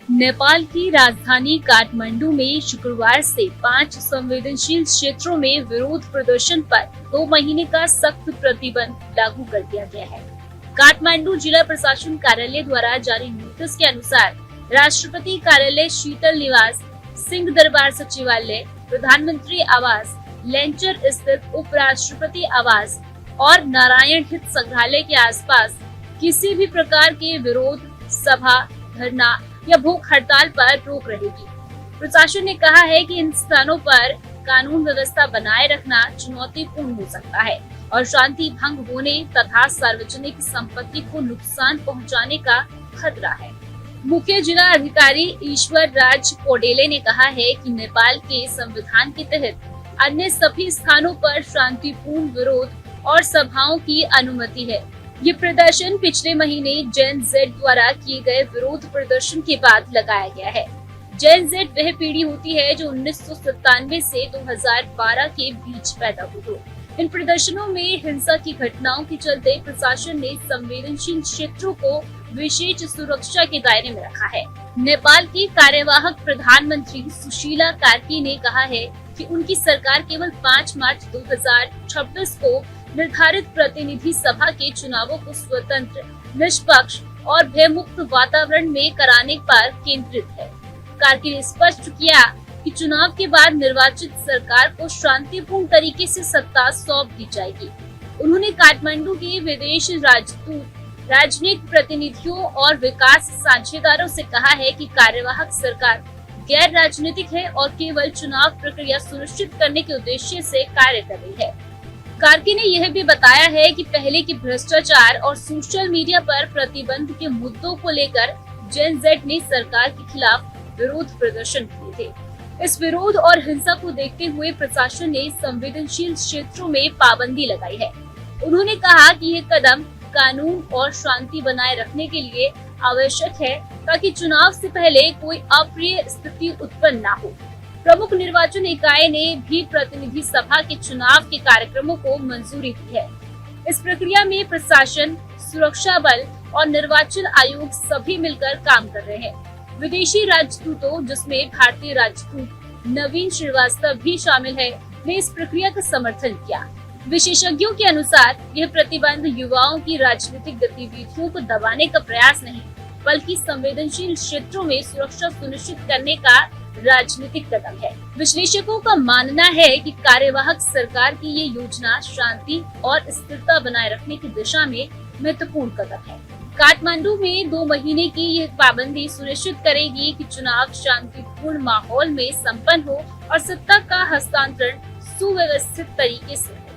नेपाल की राजधानी काठमांडू में शुक्रवार से 5 संवेदनशील क्षेत्रों में विरोध प्रदर्शन पर 2 महीने का सख्त प्रतिबंध लागू कर दिया गया है। काठमांडू जिला प्रशासन कार्यालय द्वारा जारी नोटिस के अनुसार राष्ट्रपति कार्यालय, शीतल निवास, सिंह दरबार सचिवालय, प्रधानमंत्री आवास, लेंचर स्थित उपराष्ट्रपति आवास और नारायण हित संग्रहालय के आसपास किसी भी प्रकार के विरोध, सभा, धरना या भूख हड़ताल पर रोक रहेगी। प्रशासन ने कहा है कि इन स्थानों पर कानून व्यवस्था बनाए रखना चुनौतीपूर्ण हो सकता है और शांति भंग होने तथा सार्वजनिक संपत्ति को नुकसान पहुंचाने का खतरा है। मुख्य जिला अधिकारी ईश्वर राज कोडेले ने कहा है कि नेपाल के संविधान के तहत अन्य सभी स्थानों पर शांतिपूर्ण विरोध और सभाओं की अनुमति है। ये प्रदर्शन पिछले महीने जेन जेड द्वारा किए गए विरोध प्रदर्शन के बाद लगाया गया है। जेन जेड वह पीढ़ी होती है जो 1997 से 2012 के बीच पैदा हुई हो। इन प्रदर्शनों में हिंसा की घटनाओं के चलते प्रशासन ने संवेदनशील क्षेत्रों को विशेष सुरक्षा के दायरे में रखा है। नेपाल की कार्यवाहक प्रधानमंत्री सुशीला कार्की ने कहा है कि उनकी सरकार केवल 5 मार्च 2026 को निर्धारित प्रतिनिधि सभा के चुनावों को स्वतंत्र, निष्पक्ष और भयमुक्त वातावरण में कराने पर केंद्रित है। कार्की ने स्पष्ट किया कि चुनाव के बाद निर्वाचित सरकार को शांतिपूर्ण तरीके से सत्ता सौंप दी जाएगी। उन्होंने काठमांडू के विदेश राजदूत, राजनीतिक प्रतिनिधियों और विकास साझेदारों से कहा है कि कार्यवाहक सरकार गैर राजनीतिक है और केवल चुनाव प्रक्रिया सुनिश्चित करने के उद्देश्य से कार्य कर रही है। कार्की ने यह भी बताया है कि पहले के भ्रष्टाचार और सोशल मीडिया पर प्रतिबंध के मुद्दों को लेकर जेन जेड ने सरकार के खिलाफ विरोध प्रदर्शन किए थे। इस विरोध और हिंसा को देखते हुए प्रशासन ने संवेदनशील क्षेत्रों में पाबंदी लगाई है। उन्होंने कहा कि यह कदम कानून और शांति बनाए रखने के लिए आवश्यक है ताकि चुनाव से पहले कोई अप्रिय स्थिति उत्पन्न न हो। प्रमुख निर्वाचन इकाई ने भी प्रतिनिधि सभा के चुनाव के कार्यक्रमों को मंजूरी दी है। इस प्रक्रिया में प्रशासन, सुरक्षा बल और निर्वाचन आयोग सभी मिलकर काम कर रहे हैं। विदेशी राजदूतों, जिसमें भारतीय राजदूत नवीन श्रीवास्तव भी शामिल है, ने इस प्रक्रिया का समर्थन किया। विशेषज्ञों के अनुसार यह प्रतिबंध युवाओं की राजनीतिक गतिविधियों को दबाने का प्रयास नहीं, बल्कि संवेदनशील क्षेत्रों में सुरक्षा सुनिश्चित करने का राजनीतिक कदम है। विश्लेषकों का मानना है कि कार्यवाहक सरकार की ये योजना शांति और स्थिरता बनाए रखने की दिशा में महत्वपूर्ण कदम है। काठमांडू में 2 महीने की यह पाबंदी सुनिश्चित करेगी कि चुनाव शांतिपूर्ण माहौल में संपन्न हो और सत्ता का हस्तांतरण सुव्यवस्थित तरीके से हो।